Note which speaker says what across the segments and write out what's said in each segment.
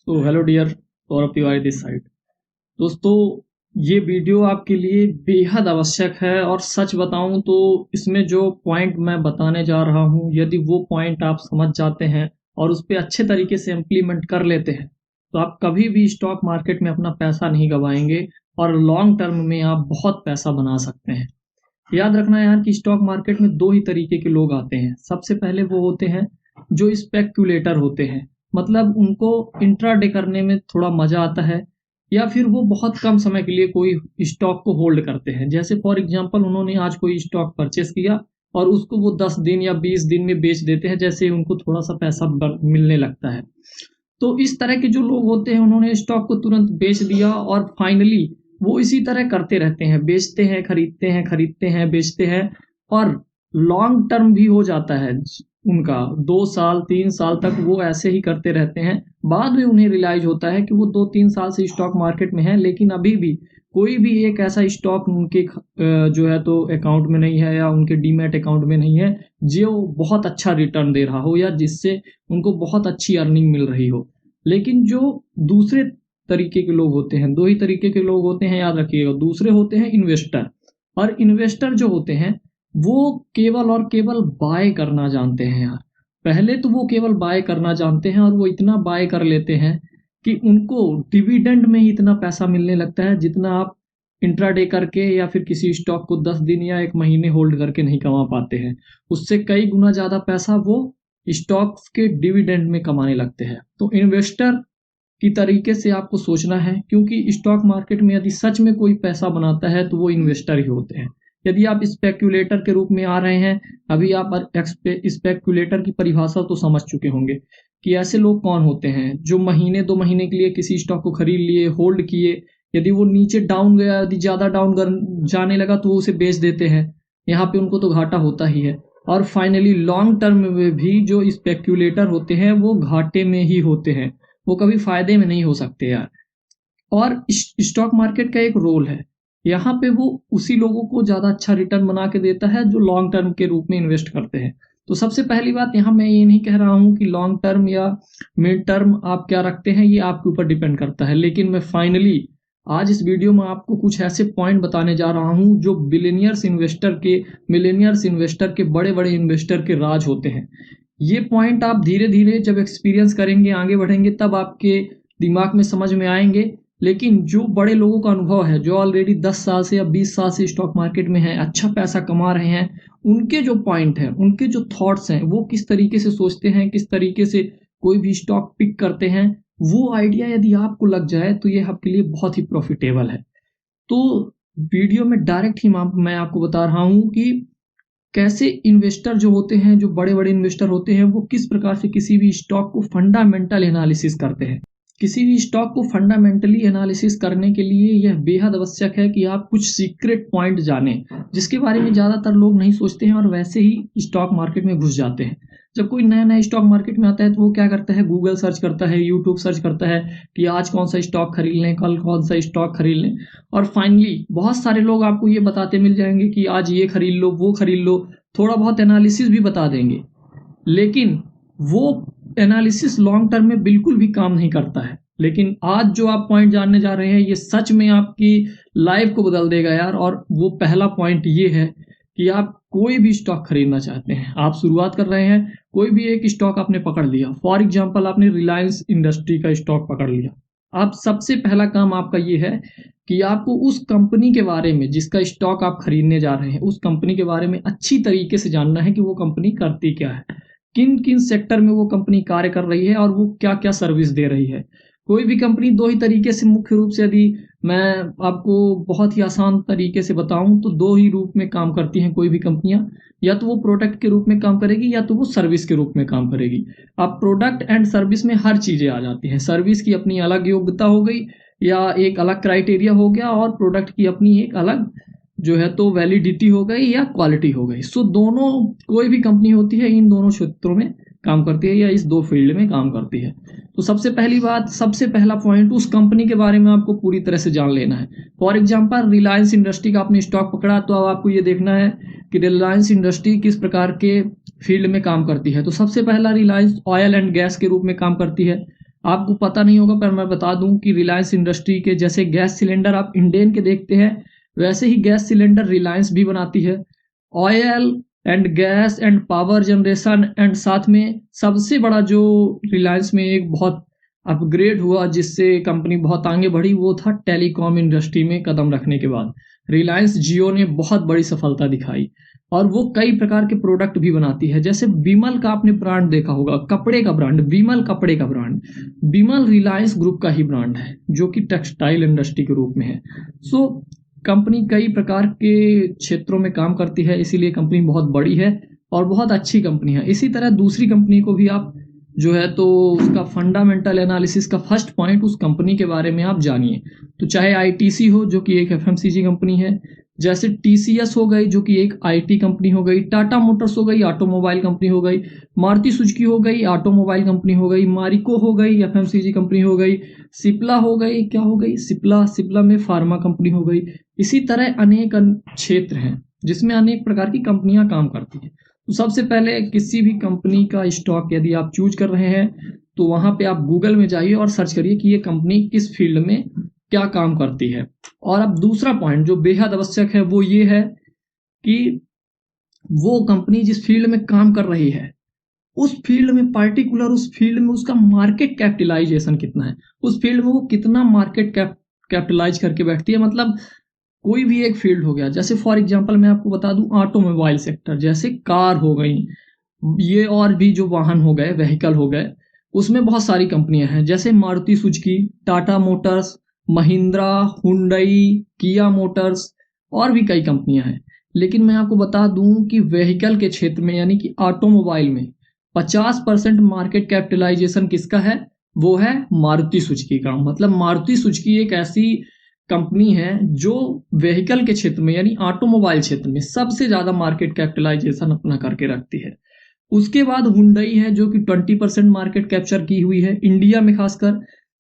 Speaker 1: तो hello dear, Saurabh Tiwari this side. दोस्तों, ये वीडियो आपके लिए बेहद आवश्यक है और सच बताऊं तो इसमें जो पॉइंट मैं बताने जा रहा हूं, यदि वो पॉइंट आप समझ जाते हैं और उस पर अच्छे तरीके से इम्प्लीमेंट कर लेते हैं तो आप कभी भी स्टॉक मार्केट में अपना पैसा नहीं गंवाएंगे और लॉन्ग टर्म में आप बहुत पैसा बना सकते हैं। याद रखना यार कि स्टॉक मार्केट में दो ही तरीके के लोग आते हैं। सबसे पहले वो होते हैं जो स्पेक्युलेटर होते हैं, मतलब उनको इंट्राडे करने में थोड़ा मजा आता है, या फिर वो बहुत कम समय के लिए कोई स्टॉक को होल्ड करते हैं। जैसे फॉर एग्जांपल उन्होंने आज कोई स्टॉक परचेस किया और उसको वो 10 दिन या 20 दिन में बेच देते हैं, जैसे उनको थोड़ा सा पैसा मिलने लगता है। तो इस तरह के जो लोग होते हैं उन्होंने स्टॉक को तुरंत बेच दिया और फाइनली वो इसी तरह करते रहते हैं, बेचते हैं खरीदते हैं, खरीदते हैं बेचते हैं, और लॉन्ग टर्म भी हो जाता है उनका। 2 साल 3 साल तक वो ऐसे ही करते रहते हैं। बाद में उन्हें रियलाइज होता है कि वो 2-3 साल से स्टॉक मार्केट में है, लेकिन अभी भी कोई भी एक ऐसा स्टॉक उनके जो है तो अकाउंट में नहीं है या उनके डीमैट अकाउंट में नहीं है जो बहुत अच्छा रिटर्न दे रहा हो या जिससे उनको बहुत अच्छी अर्निंग मिल रही हो। लेकिन जो दूसरे तरीके के लोग होते हैं, दो ही तरीके के लोग होते हैं, याद रखिएगा। दूसरे होते हैं इन्वेस्टर, और इन्वेस्टर जो होते हैं वो केवल और केवल बाय करना जानते हैं यार। पहले तो वो केवल बाय करना जानते हैं और वो इतना बाय कर लेते हैं कि उनको डिविडेंड में ही इतना पैसा मिलने लगता है जितना आप इंट्राडे करके या फिर किसी स्टॉक को 10 दिन या 1 महीने होल्ड करके नहीं कमा पाते हैं। उससे कई गुना ज्यादा पैसा वो स्टॉक्स के डिविडेंड में कमाने लगते हैं। तो इन्वेस्टर की तरीके से आपको सोचना है, क्योंकि स्टॉक मार्केट में यदि सच में कोई पैसा बनाता है तो वो इन्वेस्टर ही होते हैं। यदि आप स्पेक्यूलेटर के रूप में आ रहे हैं, अभी आप स्पेक्यूलेटर की परिभाषा तो समझ चुके होंगे कि ऐसे लोग कौन होते हैं जो महीने 2 महीने के लिए किसी स्टॉक को खरीद लिए, होल्ड किए, यदि वो नीचे डाउन गया, यदि ज्यादा डाउन जाने लगा तो वो उसे बेच देते हैं। यहाँ पे उनको तो घाटा होता ही है। और फाइनली लॉन्ग टर्म में भी जो स्पेक्यूलेटर होते हैं वो घाटे में ही होते हैं, वो कभी फायदे में नहीं हो सकते यार। और स्टॉक मार्केट का एक रोल है, यहाँ पे वो उसी लोगों को ज्यादा अच्छा रिटर्न बना के देता है जो लॉन्ग टर्म के रूप में इन्वेस्ट करते हैं। तो सबसे पहली बात, यहाँ मैं ये नहीं कह रहा हूँ कि लॉन्ग टर्म या मिड टर्म आप क्या रखते हैं, ये आपके ऊपर डिपेंड करता है। लेकिन मैं फाइनली आज इस वीडियो में आपको कुछ ऐसे पॉइंट बताने जा रहा हूँ जो मिलेनियर्स इन्वेस्टर के बड़े बड़े इन्वेस्टर के राज होते हैं। ये पॉइंट आप धीरे धीरे जब एक्सपीरियंस करेंगे, आगे बढ़ेंगे, तब आपके दिमाग में समझ में आएंगे। लेकिन जो बड़े लोगों का अनुभव है, जो ऑलरेडी 10 साल से या 20 साल से स्टॉक मार्केट में है, अच्छा पैसा कमा रहे हैं, उनके जो पॉइंट है, उनके जो थॉट्स हैं, वो किस तरीके से सोचते हैं, किस तरीके से कोई भी स्टॉक पिक करते हैं, वो आइडिया यदि आपको लग जाए तो ये आपके लिए बहुत ही प्रॉफिटेबल है। तो वीडियो में डायरेक्ट ही मैं आपको बता रहा हूँ कि कैसे इन्वेस्टर जो होते हैं, जो बड़े बड़े इन्वेस्टर होते हैं, वो किस प्रकार से किसी भी स्टॉक को फंडामेंटल एनालिसिस करते हैं। किसी भी स्टॉक को फंडामेंटली एनालिसिस करने के लिए यह बेहद आवश्यक है कि आप कुछ सीक्रेट पॉइंट जानें, जिसके बारे में ज़्यादातर लोग नहीं सोचते हैं और वैसे ही स्टॉक मार्केट में घुस जाते हैं। जब कोई नया नया स्टॉक मार्केट में आता है तो वो क्या करता है, गूगल सर्च करता है, यूट्यूब सर्च करता है कि आज कौन सा स्टॉक खरीद लें, कल कौन सा स्टॉक खरीद लें। और फाइनली बहुत सारे लोग आपको ये बताते मिल जाएंगे कि आज ये खरीद लो, वो खरीद लो, थोड़ा बहुत एनालिसिस भी बता देंगे। लेकिन वो एनालिसिस लॉन्ग टर्म में बिल्कुल भी काम नहीं करता है। लेकिन आज जो आप पॉइंट जानने जा रहे हैं, ये सच में आपकी लाइफ को बदल देगा यार। और वो पहला पॉइंट ये है कि आप कोई भी स्टॉक खरीदना चाहते हैं, आप शुरुआत कर रहे हैं, कोई भी एक स्टॉक आपने पकड़ लिया, फॉर एग्जांपल आपने रिलायंस इंडस्ट्री का स्टॉक पकड़ लिया। आप सबसे पहला काम आपका ये है कि आपको उस कंपनी के बारे में, जिसका स्टॉक आप खरीदने जा रहे हैं, उस कंपनी के बारे में अच्छी तरीके से जानना है कि वो कंपनी करती क्या है, किन किन सेक्टर में वो कंपनी कार्य कर रही है और वो क्या क्या सर्विस दे रही है। कोई भी कंपनी दो ही तरीके से, मुख्य रूप से यदि मैं आपको बहुत ही आसान तरीके से बताऊं तो दो ही रूप में काम करती हैं कोई भी कंपनियां। या तो वो प्रोडक्ट के रूप में काम करेगी या तो वो सर्विस के रूप में काम करेगी। अब प्रोडक्ट एंड सर्विस में हर चीजें आ जाती हैं। सर्विस की अपनी अलग योग्यता हो गई या एक अलग क्राइटेरिया हो गया, और प्रोडक्ट की अपनी एक अलग जो है तो वैलिडिटी हो गई या क्वालिटी हो गई। सो दोनों, कोई भी कंपनी होती है इन दोनों क्षेत्रों में काम करती है या इस दो फील्ड में काम करती है। तो सबसे पहली बात, सबसे पहला पॉइंट, उस कंपनी के बारे में आपको पूरी तरह से जान लेना है। फॉर एग्जांपल रिलायंस इंडस्ट्री का आपने स्टॉक पकड़ा, तो अब आपको ये देखना है कि रिलायंस इंडस्ट्री किस प्रकार के फील्ड में काम करती है। तो सबसे पहला, रिलायंस ऑयल एंड गैस के रूप में काम करती है। आपको पता नहीं होगा पर मैं बता दूं कि रिलायंस इंडस्ट्री के जैसे गैस सिलेंडर आप इंडेन के देखते हैं, वैसे ही गैस सिलेंडर रिलायंस भी बनाती है। Oil and gas and power generation and साथ में सबसे बड़ा जो रिलायंस में एक बहुत अपग्रेड हुआ जिससे कंपनी बहुत आगे बढ़ी, वो था टेलीकॉम इंडस्ट्री में कदम रखने के बाद। रिलायंस जियो ने बहुत बड़ी सफलता दिखाई और वो कई प्रकार के प्रोडक्ट भी बनाती है। जैसे विमल का आपने ब्रांड देखा होगा, कपड़े का ब्रांड, विमल कपड़े का ब्रांड। विमल रिलायंस ग्रुप का ही ब्रांड है जो कि टेक्सटाइल इंडस्ट्री के रूप में है। सो कंपनी कई प्रकार के क्षेत्रों में काम करती है, इसीलिए कंपनी बहुत बड़ी है और बहुत अच्छी कंपनी है। इसी तरह दूसरी कंपनी को भी आप जो है तो उसका फंडामेंटल एनालिसिस का फर्स्ट पॉइंट उस कंपनी के बारे में आप जानिए। तो चाहे आईटीसी हो जो कि एक एफएमसीजी कंपनी है, जैसे टीसीएस हो गई जो कि एक आईटी कंपनी हो गई, टाटा मोटर्स हो गई ऑटोमोबाइल कंपनी हो गई, मारुति सुजुकी हो गई ऑटोमोबाइल कंपनी हो गई, मारिको हो गई एफएमसीजी कंपनी हो गई, सिप्ला हो गई, क्या हो गई सिप्ला, सिप्ला में फार्मा कंपनी हो गई। इसी तरह अनेक क्षेत्र हैं जिसमें अनेक प्रकार की कंपनियां काम करती हैं। तो सबसे पहले किसी भी कंपनी का स्टॉक यदि आप चूज कर रहे हैं तो वहां पे आप गूगल में जाइए और सर्च करिए कि ये कंपनी किस फील्ड में क्या काम करती है। और अब दूसरा पॉइंट जो बेहद आवश्यक है वो ये है कि वो कंपनी जिस फील्ड में काम कर रही है उस फील्ड में पर्टिकुलर उस फील्ड में उसका मार्केट कैपिटलाइजेशन कितना है, उस फील्ड में वो कितना मार्केट कैपिटलाइज करके बैठती है। मतलब कोई भी एक फील्ड हो गया, जैसे फॉर एग्जांपल मैं आपको बता दूं ऑटोमोबाइल सेक्टर, जैसे कार हो गई, ये और भी जो वाहन हो गए, व्हीकल हो गए, उसमें बहुत सारी कंपनियां हैं जैसे Maruti Suzuki, Tata Motors, Mahindra, Hyundai, किया मोटर्स और भी कई कंपनियां हैं। लेकिन मैं आपको बता दूं कि व्हीकल के क्षेत्र में यानी कि ऑटोमोबाइल में 50% मार्केट कैपिटलाइजेशन किसका है, वो है मारुति सुजुकी का। मतलब मारुति सुजुकी एक ऐसी कंपनी है जो व्हीकल के क्षेत्र में यानी ऑटोमोबाइल क्षेत्र में सबसे ज्यादा मार्केट कैपिटलाइजेशन अपना करके रखती है। उसके बाद हुंडई है जो कि 20% मार्केट कैप्चर की हुई है इंडिया में खासकर।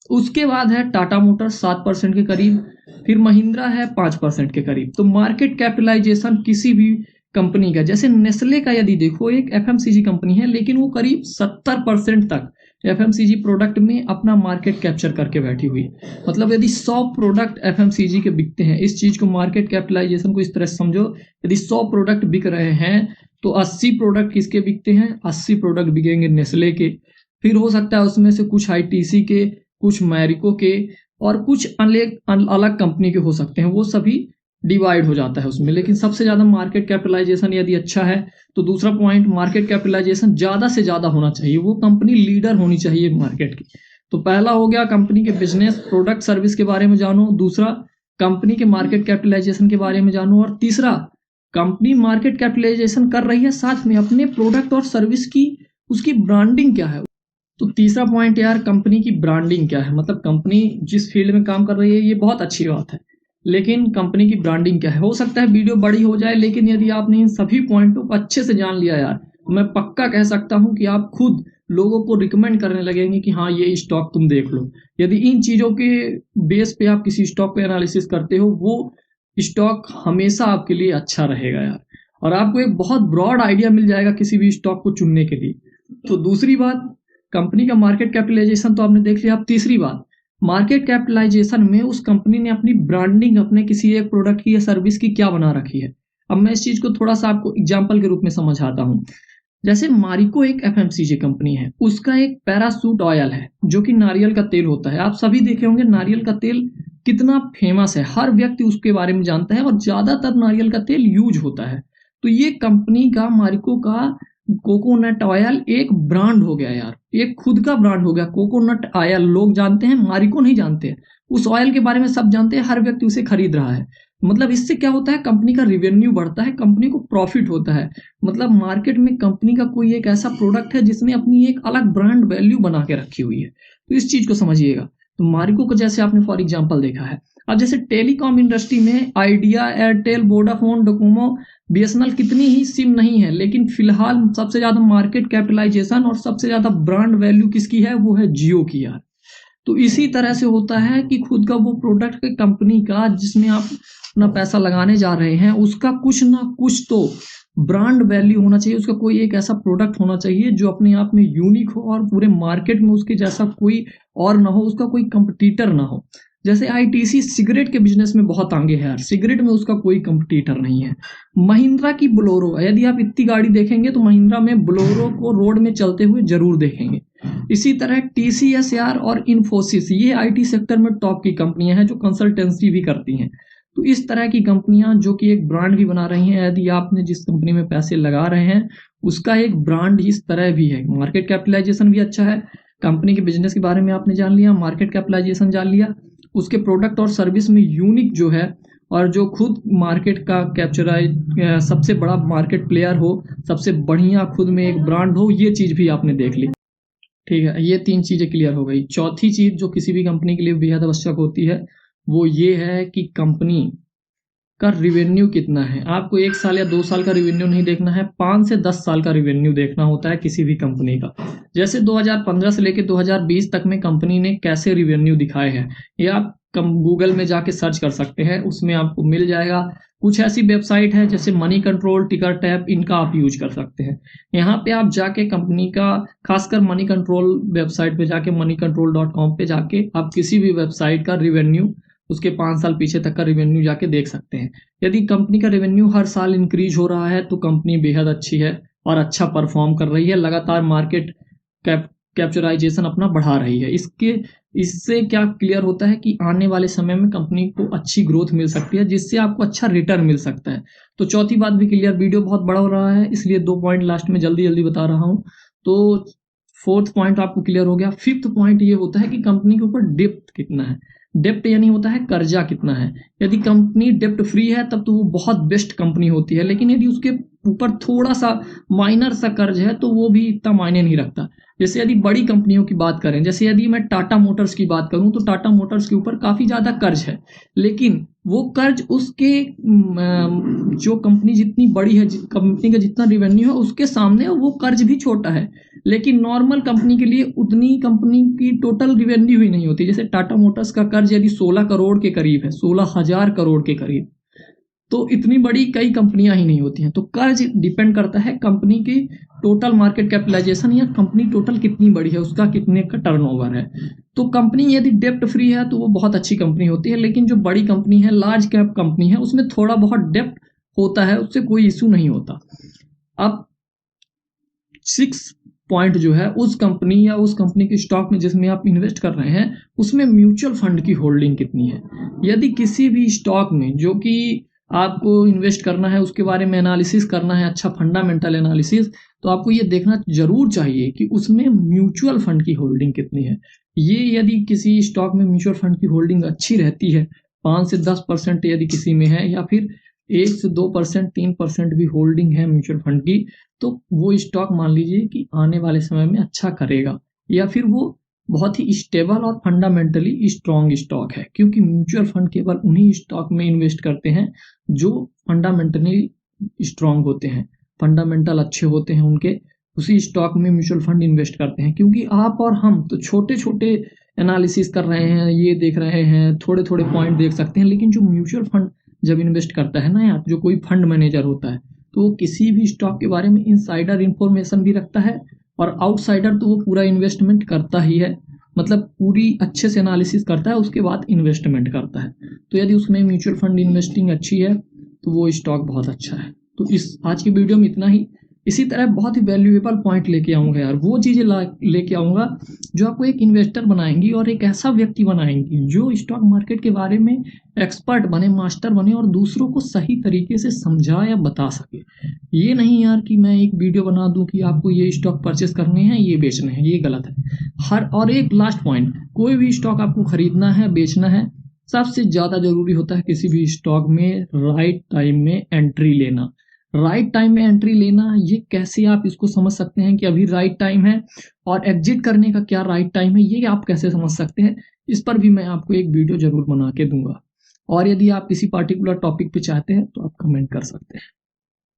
Speaker 1: उसके बाद है टाटा मोटर्स 7% के करीब, फिर महिंद्रा है 5% के करीब। तो मार्केट कैपिटलाइजेशन किसी भी कंपनी का, जैसे नेस्ले का यदि देखो, एक एफएमसीजी कंपनी है लेकिन वो करीब 70% तक एफएमसीजी प्रोडक्ट में अपना मार्केट कैप्चर करके बैठी हुई है। मतलब यदि 100 प्रोडक्ट एफएमसीजी के बिकते हैं, इस चीज को मार्केट कैपिटलाइजेशन को इस तरह समझो, यदि 100 प्रोडक्ट बिक रहे हैं तो 80 प्रोडक्ट किसके बिकते हैं, 80 प्रोडक्ट बिकेंगे नेस्ले के। फिर हो सकता है उसमें से कुछ आईटीसी के, कुछ मैरिको के और कुछ अलग कंपनी के हो सकते हैं, वो सभी डिवाइड हो जाता है उसमें। लेकिन सबसे ज्यादा मार्केट कैपिटलाइजेशन यदि अच्छा है तो दूसरा पॉइंट, मार्केट कैपिटलाइजेशन ज्यादा से ज्यादा होना चाहिए, वो कंपनी लीडर होनी चाहिए मार्केट की। तो पहला हो गया कंपनी के बिजनेस प्रोडक्ट सर्विस के बारे में जानो, दूसरा कंपनी के मार्केट कैपिटलाइजेशन के बारे में जानो, और तीसरा कंपनी मार्केट कैपिटलाइजेशन कर रही है साथ में अपने प्रोडक्ट और सर्विस की उसकी ब्रांडिंग क्या है। तो तीसरा पॉइंट यार, कंपनी की ब्रांडिंग क्या है। मतलब कंपनी जिस फील्ड में काम कर रही है ये बहुत अच्छी बात है, लेकिन कंपनी की ब्रांडिंग क्या है। हो सकता है वीडियो बड़ी हो जाए, लेकिन यदि आपने इन सभी पॉइंटों को अच्छे से जान लिया यार, मैं पक्का कह सकता हूं कि आप खुद लोगों को रिकमेंड करने लगेंगे कि हाँ ये स्टॉक तुम देख लो। यदि इन चीजों के बेस पे आप किसी स्टॉक पे एनालिसिस करते हो, वो स्टॉक हमेशा आपके लिए अच्छा रहेगा यार, और आपको एक बहुत ब्रॉड आइडिया मिल जाएगा किसी भी स्टॉक को चुनने के लिए। तो दूसरी बात, कंपनी का मार्केट कैपिटलाइजेशन तो आपने देख लिया। अब तीसरी बात, मार्केट कैपिटलाइजेशन में उस कंपनी ने अपनी ब्रांडिंग अपने किसी एक प्रोडक्ट की या सर्विस की क्या बना रखी है। अब मैं इस चीज को थोड़ा सा आपको एग्जांपल के रूप में समझाता हूं। जैसे मारिको एक एफएमसीजी कंपनी है, उसका एक पैरासूट ऑयल है जो कि नारियल का तेल होता है। आप सभी देखे होंगे नारियल का तेल कितना फेमस है, हर व्यक्ति उसके बारे में जानता है और ज्यादातर नारियल का तेल यूज होता है। तो ये कंपनी का, मारिको का कोकोनट ऑयल एक ब्रांड हो गया यार, एक खुद का ब्रांड हो गया। कोकोनट ऑयल लोग जानते हैं, मारिको नहीं जानते हैं। उस ऑयल के बारे में सब जानते हैं, हर व्यक्ति उसे खरीद रहा है। मतलब इससे क्या होता है, कंपनी का रिवेन्यू बढ़ता है, कंपनी को प्रॉफिट होता है। मतलब मार्केट में कंपनी का कोई एक ऐसा प्रोडक्ट है जिसने अपनी एक अलग ब्रांड वैल्यू बना के रखी हुई है। तो इस चीज को समझिएगा। तो मारिको को जैसे आपने फॉर एग्जाम्पल देखा है। अब जैसे टेलीकॉम इंडस्ट्री में idea, Airtel, Vodafone, Docomo, BSNL कितनी ही सिम नहीं है, लेकिन फिलहाल सबसे ज्यादा मार्केट कैपिटलाइजेशन और सबसे ज्यादा ब्रांड वैल्यू किसकी है, वो है जियो की यार। तो इसी तरह से होता है कि खुद का वो प्रोडक्ट कंपनी का जिसमें आप अपना पैसा लगाने जा रहे हैं, उसका कुछ ना कुछ तो ब्रांड वैल्यू होना चाहिए, उसका कोई एक ऐसा प्रोडक्ट होना चाहिए जो अपने आप में यूनिक हो और पूरे मार्केट में उसके जैसा कोई और ना हो, उसका कोई कंपटीटर ना हो। जैसे आईटीसी सिगरेट के बिजनेस में बहुत आगे है यार, सिगरेट में उसका कोई कंपटीटर नहीं है। महिंद्रा की बोलेरो, यदि आप इतनी गाड़ी देखेंगे तो महिंद्रा में बोलेरो को रोड में चलते हुए जरूर देखेंगे। इसी तरह टीसीएस यार और इन्फोसिस, ये आईटी सेक्टर में टॉप की कंपनियां हैं जो कंसल्टेंसी भी करती हैं। तो इस तरह की कंपनियां जो कि एक ब्रांड भी बना रही हैं, यदि आपने जिस कंपनी में पैसे लगा रहे हैं उसका एक ब्रांड इस तरह भी है, मार्केट कैपिटलाइजेशन भी अच्छा है, कंपनी के बिजनेस के बारे में आपने जान लिया, मार्केट कैपिटलाइजेशन जान लिया, उसके प्रोडक्ट और सर्विस में यूनिक जो है, और जो खुद मार्केट का कैप्चराइज सबसे बड़ा मार्केट प्लेयर हो, सबसे बढ़िया खुद में एक ब्रांड हो, ये चीज भी आपने देख ली। ठीक है, ये 3 चीजें क्लियर हो गई। चौथी चीज जो किसी भी कंपनी के लिए बेहद आवश्यक होती है वो ये है कि कंपनी का रिवेन्यू कितना है। आपको 1 साल या 2 साल का रिवेन्यू नहीं देखना है, 5 से 10 साल का रिवेन्यू देखना होता है किसी भी कंपनी का। जैसे 2015 से लेकर 2020 तक में कंपनी ने कैसे रिवेन्यू दिखाए हैं, ये आप गूगल में जाके सर्च कर सकते हैं, उसमें आपको मिल जाएगा। कुछ ऐसी वेबसाइट है जैसे मनी कंट्रोल, टिकर टैप, इनका आप यूज कर सकते हैं। यहाँ पे आप जाके कंपनी का, खासकर मनी कंट्रोल वेबसाइट पे जाके moneycontrol.com पे जाके आप किसी भी वेबसाइट का रिवेन्यू, उसके 5 साल पीछे तक का रिवेन्यू जाके देख सकते हैं। यदि कंपनी का रिवेन्यू हर साल इंक्रीज हो रहा है तो कंपनी बेहद अच्छी है और अच्छा परफॉर्म कर रही है, लगातार मार्केट कैप्चराइजेशन अपना बढ़ा रही है। इससे क्या क्लियर होता है कि आने वाले समय में कंपनी को अच्छी ग्रोथ मिल सकती है, जिससे आपको अच्छा रिटर्न मिल सकता है। तो चौथी बात भी क्लियर, वीडियो बहुत बड़ा हो रहा है इसलिए 2 पॉइंट लास्ट में जल्दी जल्दी बता रहा हूँ। तो 4th पॉइंट आपको क्लियर हो गया। 5th पॉइंट ये होता है कि कंपनी के ऊपर डेप्थ कितना है। डेप्ट यानी होता है कर्जा कितना है। यदि कंपनी डेप्ट फ्री है तब तो वो बहुत बेस्ट कंपनी होती है, लेकिन यदि उसके ऊपर थोड़ा सा माइनर सा कर्ज है तो वो भी इतना मायने नहीं रखता। जैसे यदि बड़ी कंपनियों की बात करें, जैसे यदि मैं टाटा मोटर्स की बात करूं तो टाटा मोटर्स के ऊपर काफी ज्यादा कर्ज है, लेकिन वो कर्ज उसके जो कंपनी जितनी बड़ी है, कंपनी का जितना रिवेन्यू है उसके सामने वो कर्ज भी छोटा है। लेकिन नॉर्मल कंपनी के लिए उतनी कंपनी की टोटल रिवेन्यू ही नहीं होती। जैसे टाटा मोटर्स का कर्ज यदि 16 करोड़ के करीब है, 16,000 करोड़ के करीब, तो इतनी बड़ी कई कंपनियां ही नहीं होती हैं। तो कर्ज डिपेंड करता है कंपनी की टोटल मार्केट कैपिटलाइजेशन, या कंपनी टोटल कितनी बड़ी है, उसका कितने का टर्नओवर है। तो कंपनी यदि डेप्ट फ्री है तो वो बहुत अच्छी कंपनी होती है, लेकिन जो बड़ी कंपनी है, लार्ज कैप कंपनी है, उसमें थोड़ा बहुत डेप्ट होता है, उससे कोई इशू नहीं होता। अब 6 पॉइंट जो है, उस कंपनी या उस कंपनी के स्टॉक में जिसमें आप इन्वेस्ट कर रहे हैं उसमें म्यूचुअल फंड की होल्डिंग कितनी है। यदि किसी भी स्टॉक में जो कि आपको इन्वेस्ट करना है उसके बारे में एनालिसिस करना है, अच्छा फंडामेंटल एनालिसिस, तो आपको ये देखना जरूर चाहिए कि उसमें म्यूचुअल फंड की होल्डिंग कितनी है। ये यदि किसी स्टॉक में म्यूचुअल फंड की होल्डिंग अच्छी रहती है, 5 से 10% यदि किसी में है, या फिर 1 से 2%, 3% भी होल्डिंग है म्यूचुअल फंड की, तो वो स्टॉक मान लीजिए कि आने वाले समय में अच्छा करेगा, या फिर वो बहुत ही स्टेबल और फंडामेंटली स्ट्रॉन्ग स्टॉक है। क्योंकि म्यूचुअल फंड केवल उन्हीं स्टॉक में इन्वेस्ट करते हैं जो फंडामेंटली स्ट्रॉन्ग होते हैं, फंडामेंटल अच्छे होते हैं उनके, उसी स्टॉक में म्यूचुअल फंड इन्वेस्ट करते हैं। क्योंकि आप और हम तो छोटे छोटे एनालिसिस कर रहे हैं, ये देख रहे हैं, थोड़े थोड़े पॉइंट देख सकते हैं, लेकिन जो म्यूचुअल फंड जब इन्वेस्ट करता है ना यार, जो कोई फंड मैनेजर होता है, तो वो किसी भी स्टॉक के बारे में इनसाइडर इंफॉर्मेशन भी रखता है, और आउटसाइडर तो वो पूरा इन्वेस्टमेंट करता ही है, मतलब पूरी अच्छे से एनालिसिस करता है उसके बाद इन्वेस्टमेंट करता है। तो यदि उसमें म्यूचुअल फंड इन्वेस्टिंग अच्छी है तो वो स्टॉक बहुत अच्छा है। तो इस आज की वीडियो में इतना ही। इसी तरह बहुत ही वैल्यूएबल पॉइंट लेके आऊंगा यार, वो चीजें लेके आऊंगा जो आपको एक इन्वेस्टर बनाएंगी और एक ऐसा व्यक्ति बनाएंगी जो स्टॉक मार्केट के बारे में एक्सपर्ट बने, मास्टर बने, और दूसरों को सही तरीके से समझा या बता सके। ये नहीं यार कि मैं एक वीडियो बना दूं कि आपको ये स्टॉक परचेस करने हैं, ये बेचने हैं, ये गलत है। और एक लास्ट पॉइंट, कोई भी स्टॉक आपको खरीदना है, बेचना है, सबसे ज्यादा जरूरी होता है किसी भी स्टॉक में राइट टाइम में एंट्री लेना। राइट टाइम में एंट्री लेना, ये कैसे आप इसको समझ सकते हैं कि अभी राइट टाइम है, और एग्जिट करने का क्या राइट टाइम है, ये आप कैसे समझ सकते हैं, इस पर भी मैं आपको एक वीडियो जरूर बना के दूंगा। और यदि आप किसी पार्टिकुलर टॉपिक पे चाहते हैं तो आप कमेंट कर सकते हैं।